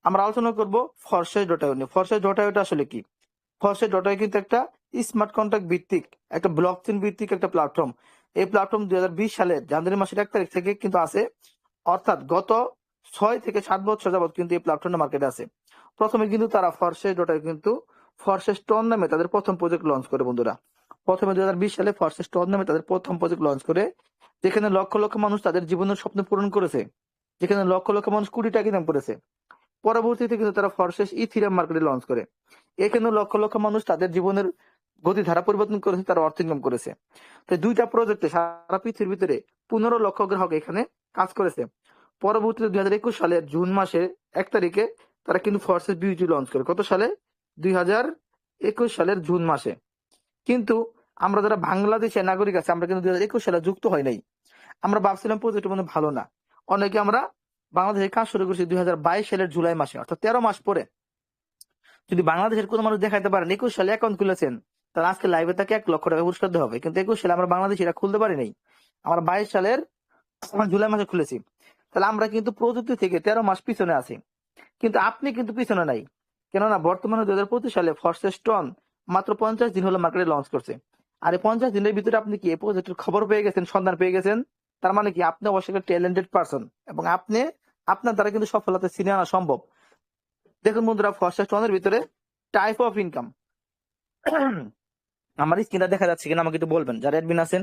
আমরা আলোচনা করব ফরশেস ডট আইও নিয়ে। ফরশেস ডট আইওটা আসলে কি? ফরশেস ডট আইও কিন্তু একটা স্মার্ট কন্ট্রাক্ট ভিত্তিক, একটা ব্লকচেন ভিত্তিক একটা প্ল্যাটফর্ম। এই প্ল্যাটফর্ম 2020 সালের জানুয়ারি মাসের 1 তারিখ থেকে কিন্তু আছে, অর্থাৎ গত 6 থেকে 7 বছর যাবত কিন্তু এই প্ল্যাটফর্মটা মার্কেটে আছে। প্রথমে কিন্তু তারা ফরশেস ডট আইও কিন্তু ফরশেস টন নামে তাদের প্রথম প্রজেক্ট লঞ্চ করে বন্ধুরা। প্রথমে 2020 সালে ফরশেস টন নামে তাদের প্রথম প্রজেক্ট লঞ্চ করে, যেখানে লক্ষ লক্ষ মানুষ তাদের জীবনের স্বপ্ন পূরণ করেছে, যেখানে লক্ষ লক্ষ মানুষ কোটি টাকা ইনকাম করেছে। পরবর্তীতে কিন্তু তারা ফরশেস ইথিরিয়াম মার্কেটে লঞ্চ করে, এখানে লক্ষ লক্ষ মানুষ তাদের জীবনের গতিধারা পরিবর্তন করেছে, তারা অর্থ ইনকাম করেছে। তো দুইটা প্রজেক্টে সারা পৃথিবীর ভিতরে 15 লক্ষ গ্রাহক এখানে কাজ করেছে। পরবর্তীতে 2021 সালের জুন মাসে 1 তারিখে তারা কিন্তু ফরশেস বিউটি লঞ্চ করে। কত সালে? 2021 সালের জুন মাসে। কিন্তু আমরা যারা বাংলাদেশের নাগরিক আছে, আমরা কিন্তু 2021 সালে যুক্ত হয় নাই। আমরা ভাবছিলাম প্রজেক্ট মনে ভালো না, অনেকে আমরা বাংলাদেশে কাজ শুরু করছি 2022 সালের জুলাই মাসে, অর্থাৎ 13 মাস পরে। যদি বাংলাদেশের কোনো মানুষ দেখাতে পারেন 21 সালে অ্যাকাউন্ট খুলেছেন, তাহলে আজকে লাইভে তাকে 1 লক্ষ টাকা পুরস্কার দেওয়া হবে। কিন্তু 21 সালে আমরা বাংলাদেশ এটা খুলতে পারি নাই, আমরা 22 সালের জুলাই মাসে খুলেছি। তাহলে আমরা কিন্তু প্রযুক্তি থেকে 13 মাস পিছনে আছি। কিন্তু আপনি কিন্তু পিছনে নাই, কেননা বর্তমানে 2025 সালে ফরশেস টন মাত্র 50 দিন হলো মার্কেটে লঞ্চ করছে। আর এই 50 দিনের ভিতরে আপনি কি এই প্রজেক্টের খবর পেয়ে গেছেন, সন্ধান পেয়ে গেছেন, তার মানে কি আপনি অবশ্যই একটা ট্যালেন্টেড পারসন, এবং আপনি আপনার দ্বারা কিন্তু সফলতা ছিনিয়ে আনা সম্ভব। দেখুন বন্ধুরা, ফরশেস টনের ভিতরে টাইপ অফ ইনকাম, আমার স্ক্রিনটা দেখা যাচ্ছে কিনা আমাকে একটু বলবেন, যারা অ্যাডমিন আছেন।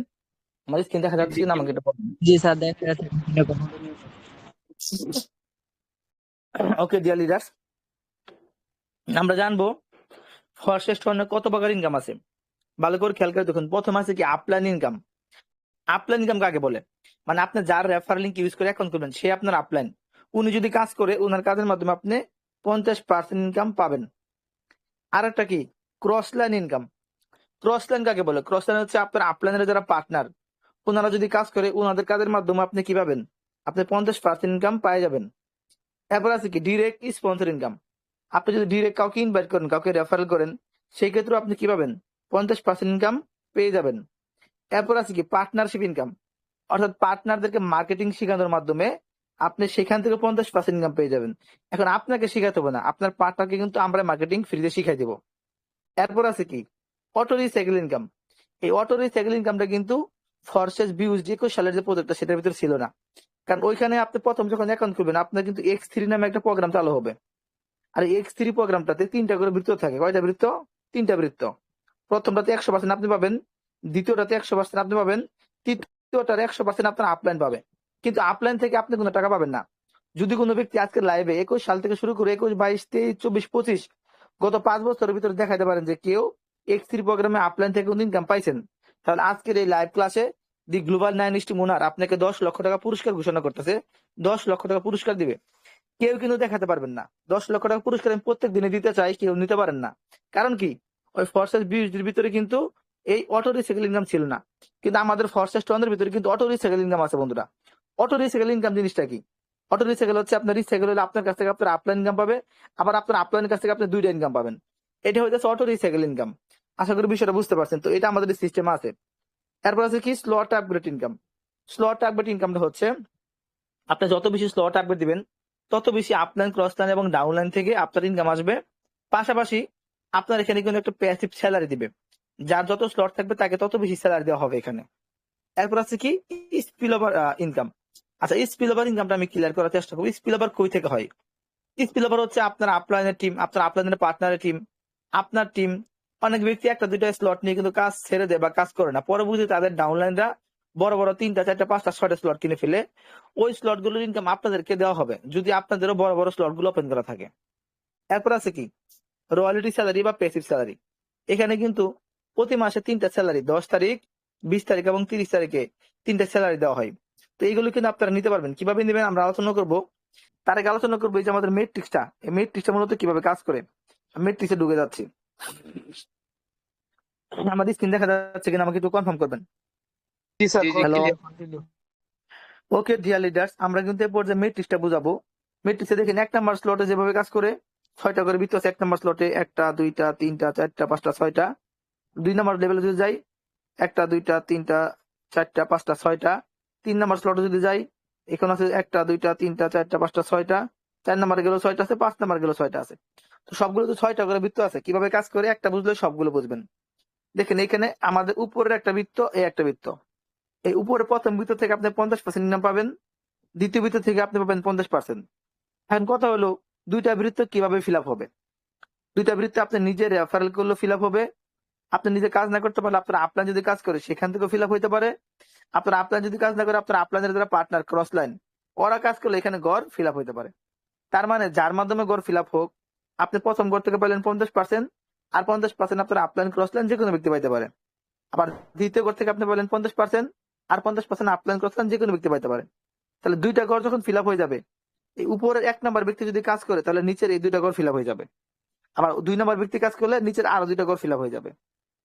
আমার স্ক্রিন দেখা যাচ্ছে কিনা আমাকে একটু বলবেন। জি স্যার, দেখা যাচ্ছে। ওকে ডিয়ার লিডার্স, আমরা জানবো ফরশেস টনের কত প্রকার ইনকাম আছে। ভালো করে খেয়াল করে দেখুন। প্রথম আছে কি আপলাইন ইনকাম। আপলাইন ইনকাম কাকে বলে? মানে আপনি যার রেফার লিঙ্ক ইউজ করে অ্যাকাউন্ট করবেন সে আপনার আপলাইন। উনি যদি কাজ করে, ওনার কাজের মাধ্যমে আপনি 50% ইনকাম পাবেন। আর একটা কি cross line income. Cross line কাকে বলে? ক্রস লাইন হচ্ছে আপনার আপলাইনের যারা পার্টনার, ওনারা যদি কাজ করে, ওনাদের কাজের মাধ্যমে আপনি কি পাবেন? আপনি 50% ইনকাম পাই যাবেন। এরপর আছে কি ডিরেক্ট স্পন্সর ইনকাম। আপনি যদি ডিরেক্ট কাউকে ইনভাইট করেন, কাউকে রেফারেল করেন, সেই ক্ষেত্রে আপনি কি পাবেন? 50% ইনকাম পেয়ে যাবেন। এরপর আছে কি পার্টনারশিপ ইনকাম, অর্থাৎ পার্টনারদেরকে মার্কেটিং শেখানোর মাধ্যমে আপনি সেখান থেকে 50% ইনকাম পেয়ে যাবেন। এখন আপনাকে শেখাতে হবে না, আপনার পার্টনারকে কিন্তু আমরা মার্কেটিং ফ্রিতে শিখাই দেবো। এরপর আছে কি অটো রিসাইকেল ইনকাম। এই অটো রিসাইকেল ইনকামটা কিন্তু ফরশেস বিউজ 21 সালের যে প্রজেক্টটা সেটার ভিতরে ছিল না, কারণ ওইখানে আপনি প্রথম যখন অ্যাকাউন্ট করবেন আপনার কিন্তু X3 নামে একটা প্রোগ্রাম চালু হবে। আর X3 প্রোগ্রামটাতে 3টা করে বৃত্ত থাকে। কয়টা বৃত্ত? 3টা বৃত্ত। প্রথমটাতে 100% আপনি পাবেন, দ্বিতীয়টাতে 100% আপনি পাবেন, তৃতীয়টার 100% আপনার আপলাইন পাবে। কিন্তু আপলাইন থেকে আপনি কোনো টাকা পাবেন না। যদি কোনো ব্যক্তি আজকে লাইভে 21 সাল থেকে শুরু করে 21, 22, 23, 24, 25 গত 5 বছরের ভিতরে দেখাতে পারেন যে কেউ X3 প্রোগ্রামে আপলাইন থেকে কোনো ইনকাম পাইছেন, তাহলে আজকের এই লাইভ ক্লাসে দি গ্লোবাল 9 মুনার আপনাকে 10 লক্ষ টাকা পুরস্কার ঘোষণা করতেছে। 10 লক্ষ টাকা পুরস্কার দিবে। কেউ কিন্তু দেখাতে পারবেন না। 10 লক্ষ টাকা পুরস্কার আমি প্রত্যেক দিনে দিতে চাই, কেউ নিতে পারেন না। কারণ কি? ওই ফরশেস বিউটির ভিতরে কিন্তু এই অটো রিসাইকেল ইনকাম ছিল না, কিন্তু আমাদের ফরশেস টনের ভিতরে কিন্তু অটো রিসাইকেল ইনকাম আছে বন্ধুরা। অটো রিসাইকেল ইনকাম জিনিসটা কি? অটো রিসাইকেল হচ্ছে আপনার রিসাইকেল হলে আপনার কাছ থেকে আপনার আপলাইন ইনকাম পাবে, আবার আপনার আপলাইনের কাছ থেকে আপনি 2টা ইনকাম পাবেন। এটা হচ্ছে অটো রিসাইকেল ইনকাম। আশা করি বিষয়টা বুঝতে পারছেন। তো এটা আমাদের সিস্টেমে আছে। এরপর আছে কি slot upgrade income. Slot upgrade ইনকামটা হচ্ছে আপনি যত বেশি স্লট আপগ্রেড দিবেন তত বেশি আপলাইন, ক্রস লাইন এবং ডাউনলাইন থেকে আপনার ইনকাম আসবে। পাশাপাশি আপনার এখানে কিন্তু একটা প্যাসিভ স্যালারি দিবে, যার যত স্লট থাকবে তাকে তত বেশি স্যালারি দেওয়া হবে এখানে। এরপর আছে কি স্পিল ওভার ইনকাম। আচ্ছা, স্পিল ওভার ইনকামটা আমি ক্লিয়ার করার চেষ্টা করবো। স্পিল ওভার কই থেকে হয়? স্পিল ওভার হচ্ছে আপনার আপলাইনের টিম, আপনার আপলাইনের পার্টনারের টিম, আপনার টিম, অনেক ব্যক্তি একটা দুইটা স্লট নিয়ে কিন্তু কাজ ছেড়ে দেয় বা কাজ করে না। পরবর্তীতে তাদের ডাউনলাইনরা বড় বড় 3টা 4টা 5টা 6টা স্লট কিনে ফেলে। ওই স্লট গুলোর ইনকাম আপনাদেরকে দেওয়া হবে যদি আপনাদেরও বড় বড় স্লট গুলো ওপেন করা থাকে। এরপর আছে কি রয়্যালিটি স্যালারি বা প্যাসিভ স্যালারি। এখানে কিন্তু প্রতি মাসে 3টা স্যালারি, 10 তারিখ, 20 তারিখ এবং 30 তারিখে 3টা স্যালারি দেওয়া হয়। তো এইগুলো কিন্তু আপনারা নিতে পারবেন। কিভাবে নেবেন আমরা আলোচনা করবো। তার আগে আলোচনা করবো এই যে আমাদের মেট্রিক্সটা, এই মেট্রিক্সটা মূলত কিভাবে কাজ করে। মেট্রিক্সে ঢুকে যাচ্ছি। আমাদের স্ক্রিন দেখা যাচ্ছে কিনা আমাকে একটু কনফার্ম করবেন। জি sir, hello. Okay dear leaders, আমরা কিন্তু এরপর যে মেট্রিক্সটা বুঝাবো। মেট্রিক্সে দেখেন 1 নাম্বার স্লটে যেভাবে কাজ করে 6টা করে বৃত্ত আছে। 1 নাম্বার স্লটে 1টা 2টা 3টা 4টা 5টা 6টা। 2 নাম্বার লেভেলে যদি যাই 1টা 2টা 3টা 4টা 5টা 6টা। 3 নাম্বার স্লটে যদি যাই এখানে আছে 1টা 2টা 3টা 4টা 5টা 6টা। 4 নাম্বার গেল 6টা আছে, 5 নাম্বার গেল 6টা আছে। তো সবগুলো তো 6টা করে বৃত্ত আছে, কিভাবে কাজ করে একটা বুঝলে সবগুলো বুঝবেন। দেখেন এখানে আমাদের উপরের একটা বৃত্ত, এই একটা বৃত্ত। এই উপরে প্রথম বৃত্ত থেকে আপনি 50% ইনকাম পাবেন, দ্বিতীয় বৃত্ত থেকে আপনি পাবেন 50%। এখন কথা হলো দুইটা বৃত্ত কিভাবে ফিল আপ হবে। দুইটা বৃত্ত আপনি নিজে রেফারেল করলে ফিল আপ হবে, আপনি নিজে কাজ না করতে পারলে আপনার আপলাইন যদি কাজ করে সেখান থেকে ফিল আপ হইতে পারে। আপনার আপলাইন যদি কাজ না করে আপনার আপলাইনের যারা পার্টনার ক্রস লাইন ওরা কাজ করলে এখানে গড় ফিল আপ হইতে পারে। তার মানে যার মাধ্যমে গড় ফিল আপ হোক, আপনি প্রথম গড় থেকে পাইলেন 50%, আর 50% আপনার আপলাইন ক্রস লাইন যে কোনো ব্যক্তি পাইতে পারে। আবার দ্বিতীয় গড় থেকে আপনি পাইলেন 50%, আর 50% আপলাইন ক্রস লাইন যে কোনো ব্যক্তি পাইতে পারে। তাহলে দুইটা গড় যখন ফিল আপ হয়ে যাবে, এই উপরের 1 নাম্বার ব্যক্তি যদি কাজ করে তাহলে নিচের এই দুইটা গড় ফিল আপ হয়ে যাবে। আবার 2 নাম্বার ব্যক্তি কাজ করলে নিচের আরো দুইটা গড় ফিল আপ হয়ে যাবে।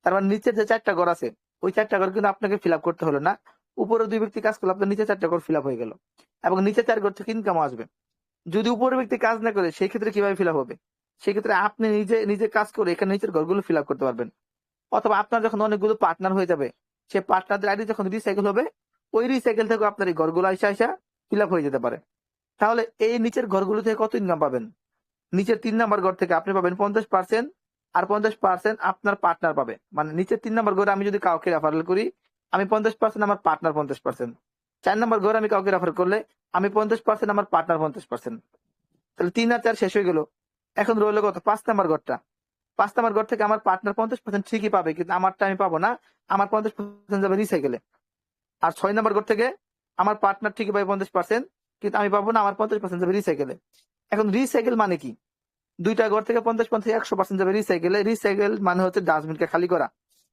তার মানে নিচের যে 4টা ঘর আছে ওই 4টা ঘর কিন্তু আপনাকে ফিল আপ করতে হলো না, উপরে 2 ব্যক্তি কাজ করলে আপনার নিচে 4টা ঘর ফিল আপ হয়ে গেল, এবং নিচে 4 ঘর থেকে ইনকাম আসবে। যদি উপরের ব্যক্তি কাজ না করে সেই ক্ষেত্রে কিভাবে ফিল আপ হবে, সেক্ষেত্রে আপনি নিজে নিজে কাজ করে এখানে নিচের ঘরগুলো ফিল আপ করতে পারবেন। অথবা আপনার যখন অনেকগুলো পার্টনার হয়ে যাবে, সে পার্টনারদের আইডি যখন রিসাইকেল হবে, ওই রিসাইকেল থেকে আপনার এই ঘরগুলো আইসা ফিল আপ হয়ে যেতে পারে। তাহলে এই নিচের ঘরগুলো থেকে কত ইনকাম পাবেন, নিচের 3 নাম্বার ঘর থেকে আপনি পাবেন 50%, আর 50% আপনার পার্টনার পাবে। মানে নিচের 3 নাম্বার ঘরে আমি যদি কাউকে রেফারেল করি, আমি 50%, আমার পার্টনার 50%। 4 নাম্বার ঘরে আমি কাউকে রেফার করলে আমি 50%, আমার পার্টনার 50%। তাহলে 3 আর 4 শেষ হয়ে গেল। এখন রইল কত, 5 নাম্বার ঘরটা। 5 নাম্বার ঘর থেকে আমার পার্টনার 50% ঠিকই পাবে, কিন্তু আমারটা আমি পাবো না, আমার 50% যাবে রিসাইকেলে। আর 6 নাম্বার ঘর থেকে আমার পার্টনার ঠিকই পাবে 50%, কিন্তু আমি পাবো না, আমার 50% যাবে রিসাইকেলে। এখন রিসাইকেল মানে কি, দুইটা ঘর থেকে 50-50 100% যাবে রিসাইকেলে। রিসাইকেল মানে হচ্ছে ডাস্টবিনকে খালি করা।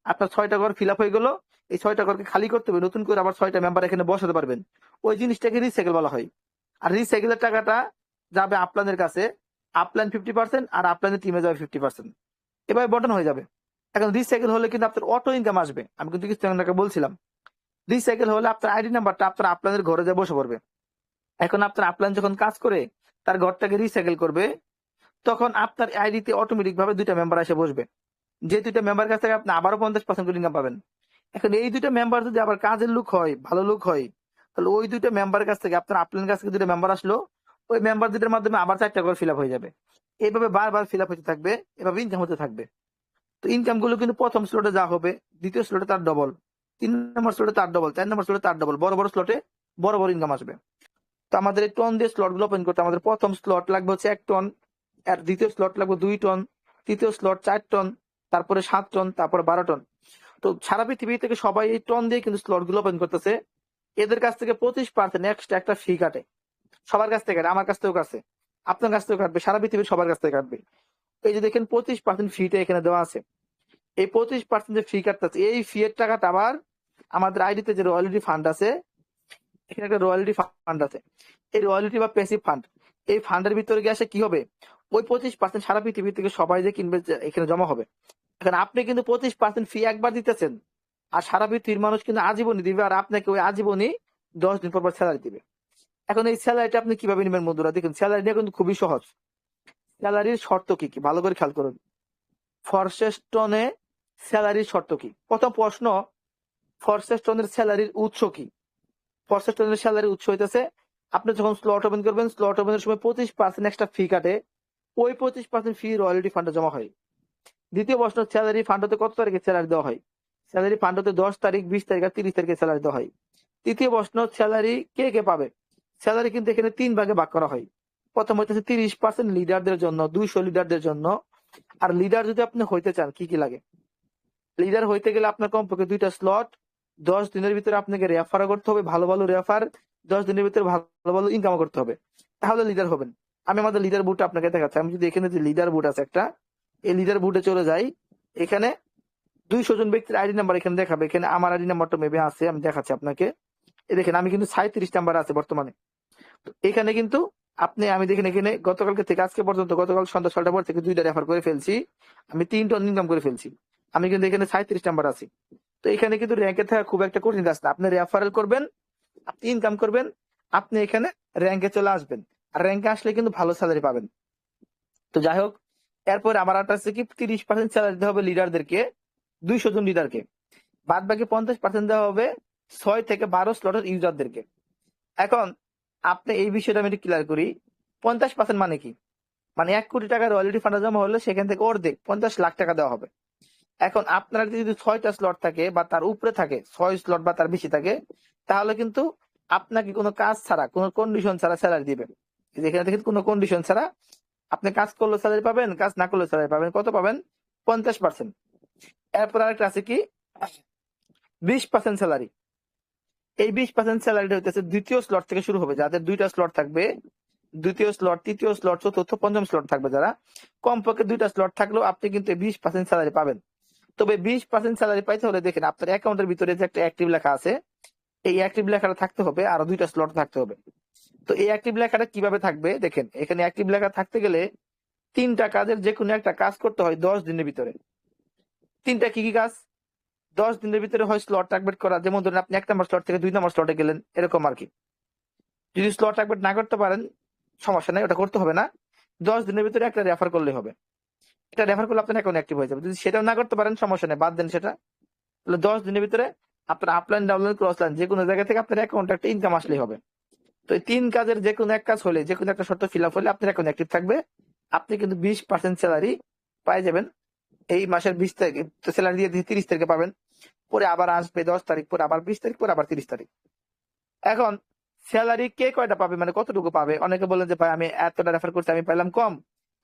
আপনার 6টা ঘর ফিল আপ হয়ে গেল, এই 6টা ঘরকে খালি করতে হবে, নতুন করে আবার 6টা মেম্বার এখানে বসাতে পারবেন। ওই জিনিসটাকে রিসাইকেল বলা হয়। আর রিসাইকেলের টাকাটা যাবে আপলাইনের কাছে, আপলাইন 50% আর আপলাইনের টিমে যাবে 50%, এভাবে বটন হয়ে যাবে। এখন রিসাইকেল হলে কিন্তু আপনার অটো ইনকাম আসবে, আমি কিন্তু কিছু আগে বলছিলাম। রিসাইকেল হলে আপনার আইডি নাম্বারটা আপনার আপলাইনের ঘরে যা বসে পড়বে। এখন আপনার আপলাইন যখন কাজ করে তার ঘরটাকে রিসাইকেল করবে, তখন আপনার আইডিতে অটোমেটিক ভাবে 2টা মেম্বার এসে বসবে। যে 2টা মেম্বার কাছ থেকে আপনি আবারও 50% করে ইনকাম পাবেন। এখন এই 2টা মেম্বার যদি আবার কাজের লোক হয়, ভালো লোক হয়, তাহলে ওই 2টা মেম্বারের কাছ থেকে আপনার আপলাইনের কাছ থেকে 2টা মেম্বার আসলো, ওই মেম্বার 2টার মাধ্যমে আবার 4টা করে ফিল আপ হয়ে যাবে। এইভাবে বারবার ফিল আপ হতে থাকবে, এভাবে ইনকাম হতে থাকবে। তো ইনকাম গুলো কিন্তু প্রথম স্লটে যা হবে, দ্বিতীয় স্লটে তার ডবল, 3 নম্বর স্লটে তার ডবল, 4 নম্বর স্লটে তার ডবল, বড় বড় স্লটে বড় বড় ইনকাম আসবে। তো আমাদের এই টন দিয়ে স্লট গুলো ওপেন করতে আমাদের প্রথম স্লট লাগবে হচ্ছে 1 টন, আর দ্বিতীয় স্লট লাগবে 2 টন, তৃতীয় স্লট 4 টন, তারপরে 7 টন, তারপরে 12 টন। তো সারা পৃথিবী থেকে সবাই এই টন দিয়ে কিন্তু স্লট গুলো ওপেন করতেছে। এদের কাছ থেকে 25% এক্সট্রা একটা ফি কাটে, সবার কাছ থেকে কাটে, আমার কাছ থেকেও কাটে, আপনার কাছ থেকেও কাটবে, সারা পৃথিবীর সবার কাছ থেকে কাটবে। এই যে দেখেন 25% ফিটা এখানে দেওয়া আছে, এই 25% যে ফি কাটতেছে, এই ফি এর টাকাটা আবার আমাদের আইডিতে যে রয়্যালিটি ফান্ড আছে, এখানে একটা রয়্যালিটি ফান্ড আছে, এই রয়্যালিটি বা প্যাসিভ ফান্ড, এই ফান্ডের ভিতরে গিয়ে আসে কি হবে, ওই 25% সারা পৃথিবী থেকে সবাই যে কিনবে এখানে জমা হবে। এখন আপনি কিন্তু 25% ফি একবার দিতেছেন, আর সারা পৃথিবীর মানুষ কিন্তু আজীবনই দিবে, আর আপনাকে ওই আজীবনই 10 দিন পর পর স্যালারি দিবে। এখন এই স্যালারিটা আপনি কিভাবে নেবেন বন্ধুরা, দেখুন স্যালারি নিয়ে কিন্তু খুবই সহজ। স্যালারির শর্ত কি কি ভালো করে খেয়াল করুন। ফরশেস্টনে স্যালারির শর্ত কি, প্রথম প্রশ্ন, ফরশেস্টনের স্যালারির উৎস কি। ফরশেস্টনের স্যালারির উৎস হইতেছে আপনি যখন স্লট ওপেন করবেন, স্লট ওপেনের সময় 25% এক্সট্রা ফি কাটে, ওই 25% ফি রয়্যালিটি ফান্ডে জমা হয়। দ্বিতীয় প্রশ্ন, স্যালারি ফান্ড হতে কত তারিখে স্যালারি দেওয়া হয়। স্যালারি ফান্ড হতে 10 তারিখ, 20 তারিখ আর 30 তারিখে স্যালারি দেওয়া হয়। তৃতীয় প্রশ্ন, স্যালারি কে কে পাবে। স্যালারি কিন্তু এখানে 3 ভাগে ভাগ করা হয়। প্রথম হইতেছে 30% লিডারদের জন্য, 200 লিডারদের জন্য। আর লিডার যদি আপনি হইতে চান কি কি লাগে, লিডার হইতে গেলে আপনার কমপক্ষে 2টা স্লট, 10 দিনের ভিতরে আপনাকে রেফার করতে হবে, ভালো ভালো রেফার, 10 দিনের ভিতরে ভালো ভালো ইনকাম করতে হবে, তাহলে লিডার হবেন। আমি আমাদের লিডার বুটটা আপনাকে দেখাচ্ছি। আমি যদি এখানে যে লিডার বুট আছে একটা, এই লিডার বুটে চলে যাই, এখানে 200 জন ব্যক্তির আইডি নাম্বার এখানে দেখাবে। এখানে আমার আইডি নাম্বারটা মেবি আছে, আমি দেখাচ্ছি আপনাকে। এই দেখেন আমি কিন্তু 37 নাম্বার আছে বর্তমানে। তো এখানে কিন্তু আমি দেখেন এখানে গতকালকে থেকে আজকে পর্যন্ত, গতকাল সন্ধ্যা 6টার পর থেকে 2টা রেফার করে ফেলছি, আমি 3 টন ইনকাম করে ফেলছি। আমি কিন্তু এখানে 37 নাম্বার আছি। তো এখানে কিন্তু র্যাঙ্কে থাকা খুব একটা কঠিন কাজ না, আপনি রেফারেল করবেন, আপনি ইনকাম করবেন, আপনি এখানে র্যাঙ্কে চলে আসবেন, আর র্যাঙ্কে আসলে কিন্তু ভালো স্যালারি পাবেন। তো যাই হোক, এরপরে আমার একটা আছে কি 30% স্যালারি দেওয়া হবে লিডারদেরকে, 200 জন লিডারকে। বাদ বাকি 50% দেওয়া হবে 6 থেকে 12 স্লটের ইউজারদেরকে। এখন আপনি এই বিষয়টা আমি একটু ক্লিয়ার করি। 50% মানে কি? মানে 1 কোটি টাকা রয়্যালটি ফান্ডে জমা হলে সেখান থেকে অর্ধেক 50 লাখ টাকা দেওয়া হবে। এখন আপনার যদি 6টা স্লট থাকে বা তার উপরে থাকে, 6 স্লট বা তার বেশি থাকে, তাহলে কিন্তু আপনাকে কোনো কাজ ছাড়া, কোনো কন্ডিশন ছাড়া স্যালারি দিবে। যেখানে দেখেন কোনো কন্ডিশন ছাড়া আপনি কাজ করলে স্যালারি পাবেন, কাজ না করলে স্যালারি পাবেন। কত পাবেন? 50%। এরপর আরেকটা আছে কি 20% স্যালারি। এই 20% স্যালারিটা হইতেছে দ্বিতীয় স্লট থেকে শুরু হবে। যাদের 2টা স্লট থাকবে, দ্বিতীয় স্লট, তৃতীয় স্লট, চতুর্থ, পঞ্চম স্লট থাকবে যারা, কমপক্ষে 2টা স্লট থাকলেও আপনি কিন্তু 20% স্যালারি পাবেন। তবে 20% স্যালারি পাইতে হলে দেখেন আপনার অ্যাকাউন্টের ভিতরে যে একটা অ্যাক্টিভ লেখা আছে, এই অ্যাক্টিভ লেখাটা থাকতে হবে, আরো 2টা স্লট থাকতে হবে। তো এই অ্যাক্টিভ লেখাটা কিভাবে থাকবে দেখেন, এখানে অ্যাক্টিভ লেখা থাকতে গেলে 3টা কাজের যে কোনো একটা কাজ করতে হয় 10 দিনের ভিতরে। 3টা কি কি কাজ? 10 দিনের ভিতরে হয় স্লট আপডেট করা, যেমন ধরেন আপনি 1 নম্বর স্লট থেকে 2 নম্বর স্লটে গেলেন, এরকম আর কি। যদি স্লট আপডেট না করতে পারেন সমস্যা নাই, ওটা করতে হবে না। 10 দিনের ভিতরে একটা রেফার করলে হবে। এটা রেফার করলে আপনার অ্যাকাউন্ট অ্যাক্টিভ হয়ে যাবে। যদি সেটাও না করতে পারেন সমস্যা নেই, বাদ দেন সেটা। তাহলে 10 দিনের ভিতরে আপনার আপলাইন, ডাউনলাইন, ক্রস লাইন যে কোনো জায়গা থেকে আপনার অ্যাকাউন্টে একটা ইনকাম আসলেই হবে। তো এই 3 কাজের যে কোনো এক কাজ হলে, যে কোনো একটা শর্ত ফিল আপ হলে আপনার অ্যাকাউন্ট অ্যাক্টিভ থাকবে। আপনি কিন্তু 20% স্যালারি পাই যাবেন এই মাসের 20 তারিখে। স্যালারি দিয়ে 30 তারিখে পাবেন, পরে আবার আসবে 10 তারিখ, পরে আবার 20 তারিখ, পরে আবার 30 তারিখ। এখন স্যালারি কে কয়টা পাবে, মানে কতটুকু পাবে? অনেকে বলেন যে ভাই আমি এতটা রেফার করছি, আমি পাইলাম কম,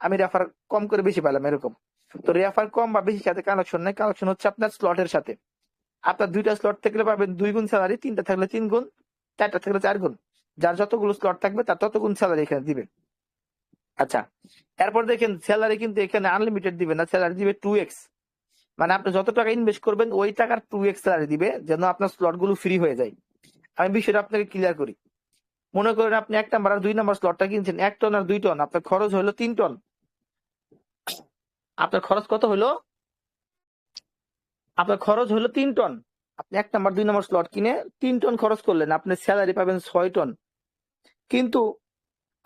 আমি রেফার কম করে বেশি পাইলাম, এরকম। তো রেফার কম বা বেশির সাথে কানেকশন নেই, কানেকশন হচ্ছে আপনার স্লটের সাথে। আপনার 2টা স্লট থাকলে পাবেন 2 গুণ স্যালারি, 3টা থাকলে 3 গুণ, 4টা থাকলে 4 গুণ। যার যতগুলো স্লট থাকবে তার তত গুণ স্যালারি এখানে দিবে। আচ্ছা, এরপর দেখেন স্যালারি কিন্তু এখানে আনলিমিটেড দিবে না, স্যালারি দিবে 2x। মানে আপনি যত টাকা ইনভেস্ট করবেন ওই টাকার 2x স্যালারি দিবে, যেন আপনার স্লট গুলো ফ্রি হয়ে যায়। আমি বিষয়টা আপনাকে ক্লিয়ার করি। মনে করেন আপনি 1 নাম্বার আর 2 নাম্বার স্লটটা কিনছেন 1 টন আর 2 টন, আপনার খরচ হলো 3 টন। আপনার খরচ কত হলো? আপনার খরচ হলো 3 টন। আপনি 1 নাম্বার 2 নাম্বার স্লট কিনে 3 টন খরচ করলেন, আপনি স্যালারি পাবেন 6 টন। কিন্তু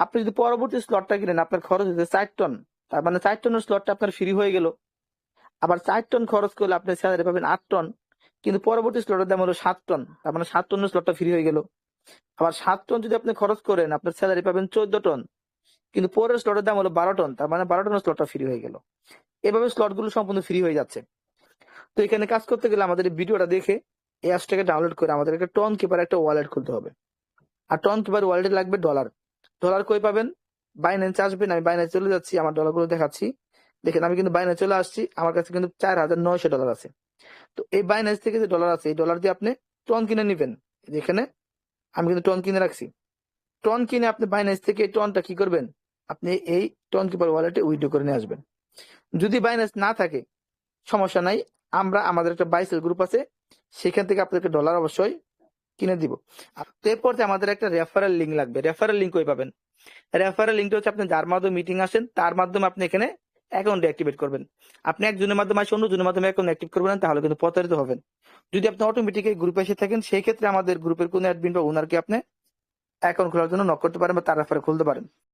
আপনি যদি পরবর্তী স্লটটা কিনেন আপনার খরচ হচ্ছে 4 টন। তার মানে 4 টনের স্লটটা আপনার ফ্রি হয়ে গেল। আবার 4 টন খরচ করলে আপনি স্যালারি পাবেন 8 টন। কিন্তু পরবর্তী স্লটের দাম হলো 7 টন, তার মানে 7 টনের স্লটটা ফ্রি হয়ে গেল। আবার 7 টন যদি আপনি খরচ করেন আপনার স্যালারি পাবেন 14 টন। কিন্তু পরের স্লটের দাম হলো 12 টন, তার মানে 12 টনের স্লটটা ফ্রি হয়ে গেল। এভাবে স্লট গুলো সম্পূর্ণ ফ্রি হয়ে যাচ্ছে। তো এখানে কাজ করতে গেলে আমাদের এই ভিডিওটা দেখে এই অ্যাপসটাকে ডাউনলোড করে আমাদের একটা টন কিপার একটা ওয়ালেট খুলতে হবে। আর টন কিপার ওয়ালেটে লাগবে ডলার। ডলার কই পাবেন? বাইন্যান্সে আসবেন। আমি বাইন্যান্সে চলে যাচ্ছি, আমার ডলার গুলো দেখাচ্ছি। দেখেন আমি কিন্তু বাইন্যান্সে চলে আসছি, আমার কাছে কিন্তু $4,900 আছে। তো এই বাইন্যান্স থেকে যে ডলার আছে এই ডলার দিয়ে আপনি টন কিনে নিবেন। যেখানে আমি কিন্তু টন কিনে রাখছি। টন কিনে আপনি বাইন্যান্স থেকে এই টনটা কি করবেন? আপনি এই টন কিপার ওয়ালেটে উইথড্র করে নিয়ে আসবেন। যদি বাইন্যান্স না থাকে সমস্যা নাই, আমাদের একটা বাইসেল গ্রুপ আছে, সেখান থেকে আপনাদেরকে ডলার অবশ্যই কিনে দিব। আর এরপর যে আমাদের একটা রেফারেল লিঙ্ক লাগবে। রেফারেল লিঙ্ক কই পাবেন? রেফারেল লিঙ্কটা হচ্ছে আপনি যার মাধ্যমে মিটিং আসেন তার মাধ্যমে আপনি এখানে অ্যাকাউন্ট অ্যাক্টিভেট করবেন। আপনি একজনের মাধ্যমে আসে অন্যজনের মাধ্যমে অ্যাকাউন্ট অ্যাক্টিভ করবেন না, তাহলে কিন্তু প্রতারিত হবেন। যদি আপনি অটোমেটিক এই গ্রুপে এসে থাকেন সেই ক্ষেত্রে আমাদের গ্রুপের কোনো অ্যাডমিন বা ওনারকে আপনি অ্যাকাউন্ট খোলার জন্য নক করতে পারেন বা তার রেফারে খুলতে পারেন।